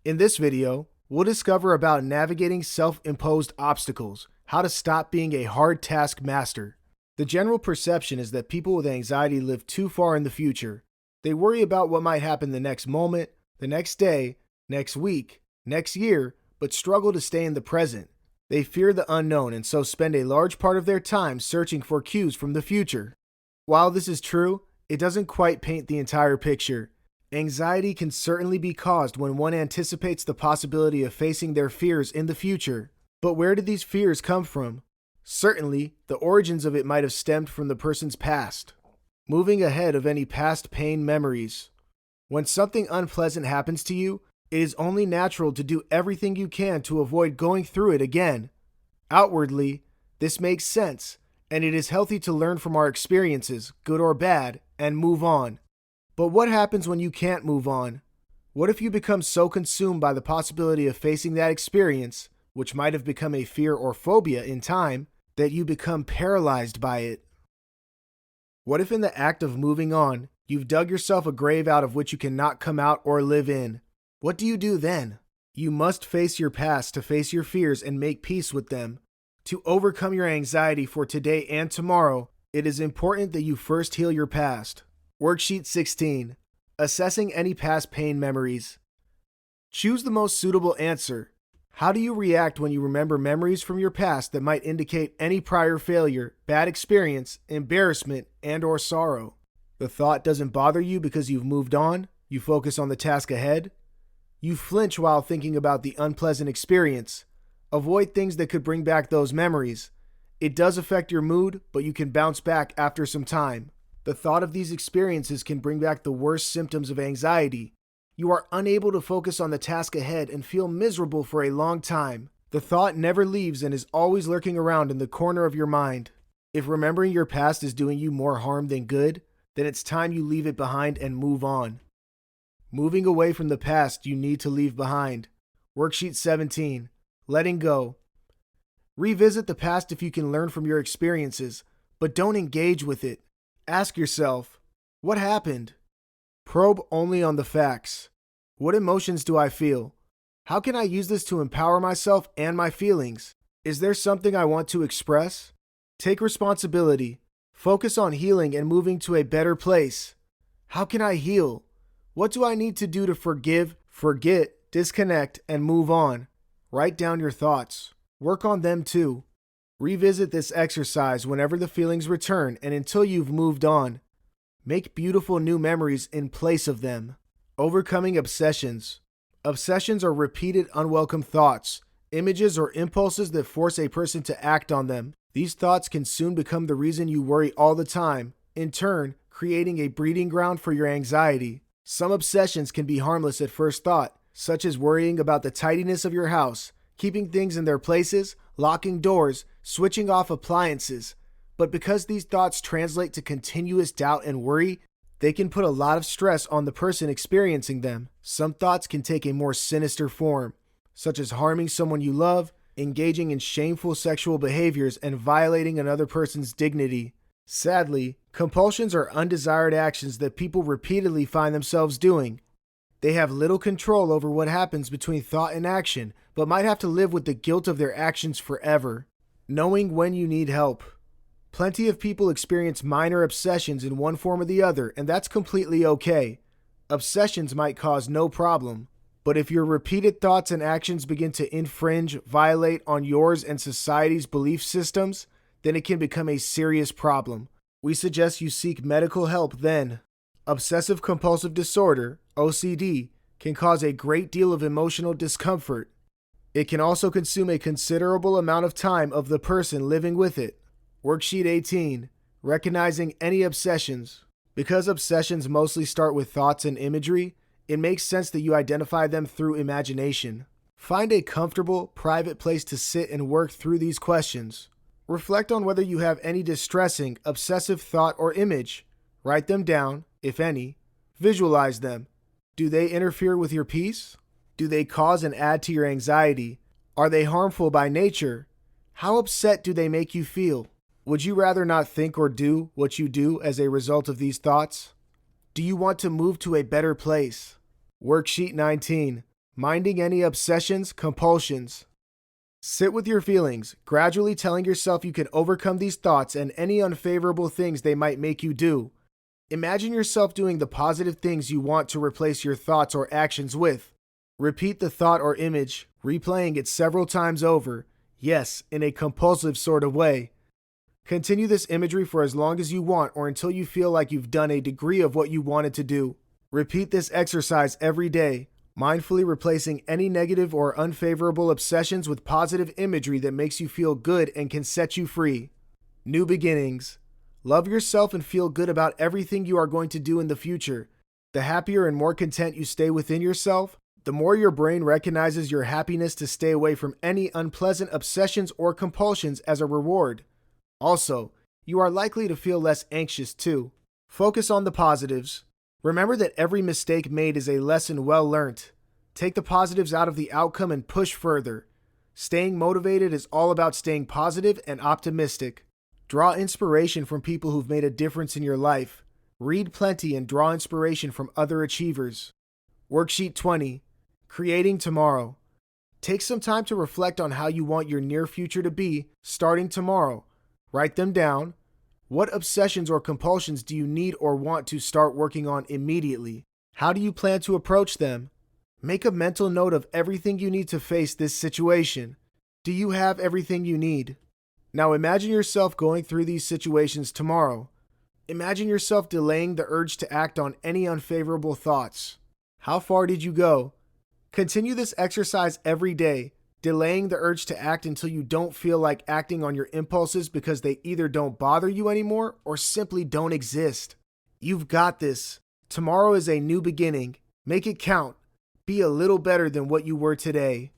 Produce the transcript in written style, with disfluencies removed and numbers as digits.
In this video, we'll discover about navigating self-imposed obstacles, how to stop being a hard task master. The general perception is that people with anxiety live too far in the future. They worry about what might happen the next moment, the next day, next week, next year, but struggle to stay in the present. They fear the unknown and so spend a large part of their time searching for cues from the future. While this is true, it doesn't quite paint the entire picture. Anxiety can certainly be caused when one anticipates the possibility of facing their fears in the future. But where did these fears come from? Certainly, the origins of it might have stemmed from the person's past. Moving ahead of any past pain memories. When something unpleasant happens to you, it is only natural to do everything you can to avoid going through it again. Outwardly, this makes sense, and it is healthy to learn from our experiences, good or bad, and move on. But what happens when you can't move on? What if you become so consumed by the possibility of facing that experience, which might have become a fear or phobia in time, that you become paralyzed by it? What if in the act of moving on, you've dug yourself a grave out of which you cannot come out or live in? What do you do then? You must face your past to face your fears and make peace with them. To overcome your anxiety for today and tomorrow, it is important that you first heal your past. Worksheet 16. Assessing any past pain memories. Choose the most suitable answer. How do you react when you remember memories from your past that might indicate any prior failure, bad experience, embarrassment, and/or sorrow? The thought doesn't bother you because you've moved on. You focus on the task ahead. You flinch while thinking about the unpleasant experience. Avoid things that could bring back those memories. It does affect your mood, but you can bounce back after some time. The thought of these experiences can bring back the worst symptoms of anxiety. You are unable to focus on the task ahead and feel miserable for a long time. The thought never leaves and is always lurking around in the corner of your mind. If remembering your past is doing you more harm than good, then it's time you leave it behind and move on. Moving away from the past you need to leave behind. Worksheet 17. Letting go. Revisit the past if you can learn from your experiences, but don't engage with it. Ask yourself, what happened? Probe only on the facts. What emotions do I feel? How can I use this to empower myself and my feelings? Is there something I want to express? Take responsibility. Focus on healing and moving to a better place. How can I heal? What do I need to do to forgive, forget, disconnect, and move on? Write down your thoughts. Work on them too. Revisit this exercise whenever the feelings return and until you've moved on. Make beautiful new memories in place of them. Overcoming obsessions. Obsessions are repeated unwelcome thoughts, images, or impulses that force a person to act on them. These thoughts can soon become the reason you worry all the time, in turn, creating a breeding ground for your anxiety. Some obsessions can be harmless at first thought, such as worrying about the tidiness of your house, keeping things in their places, locking doors, switching off appliances. But because these thoughts translate to continuous doubt and worry, they can put a lot of stress on the person experiencing them. Some thoughts can take a more sinister form, such as harming someone you love, engaging in shameful sexual behaviors, and violating another person's dignity. Sadly, compulsions are undesired actions that people repeatedly find themselves doing. They have little control over what happens between thought and action, but might have to live with the guilt of their actions forever. Knowing when you need help. Plenty of people experience minor obsessions in one form or the other, and that's completely okay. Obsessions might cause no problem. But if your repeated thoughts and actions begin to infringe, violate on yours and society's belief systems, then it can become a serious problem. We suggest you seek medical help then. Obsessive compulsive disorder, OCD, can cause a great deal of emotional discomfort. It can also consume a considerable amount of time of the person living with it. Worksheet 18. Recognizing any obsessions. Because obsessions mostly start with thoughts and imagery, it makes sense that you identify them through imagination. Find a comfortable, private place to sit and work through these questions. Reflect on whether you have any distressing, obsessive thought or image. Write them down, if any. Visualize them. Do they interfere with your peace? Do they cause and add to your anxiety? Are they harmful by nature? How upset do they make you feel? Would you rather not think or do what you do as a result of these thoughts? Do you want to move to a better place? Worksheet 19. Minding any obsessions, compulsions. Sit with your feelings, gradually telling yourself you can overcome these thoughts and any unfavorable things they might make you do. Imagine yourself doing the positive things you want to replace your thoughts or actions with. Repeat the thought or image, replaying it several times over, yes, in a compulsive sort of way. Continue this imagery for as long as you want or until you feel like you've done a degree of what you wanted to do. Repeat this exercise every day, mindfully replacing any negative or unfavorable obsessions with positive imagery that makes you feel good and can set you free. New beginnings. Love yourself and feel good about everything you are going to do in the future. The happier and more content you stay within yourself, the more your brain recognizes your happiness to stay away from any unpleasant obsessions or compulsions as a reward. Also, you are likely to feel less anxious too. Focus on the positives. Remember that every mistake made is a lesson well learnt. Take the positives out of the outcome and push further. Staying motivated is all about staying positive and optimistic. Draw inspiration from people who've made a difference in your life. Read plenty and draw inspiration from other achievers. Worksheet 20. Creating tomorrow. Take some time to reflect on how you want your near future to be starting tomorrow. Write them down. What obsessions or compulsions do you need or want to start working on immediately? How do you plan to approach them? Make a mental note of everything you need to face this situation. Do you have everything you need? Now imagine yourself going through these situations tomorrow. Imagine yourself delaying the urge to act on any unfavorable thoughts. How far did you go? Continue this exercise every day, delaying the urge to act until you don't feel like acting on your impulses because they either don't bother you anymore or simply don't exist. You've got this. Tomorrow is a new beginning. Make it count. Be a little better than what you were today.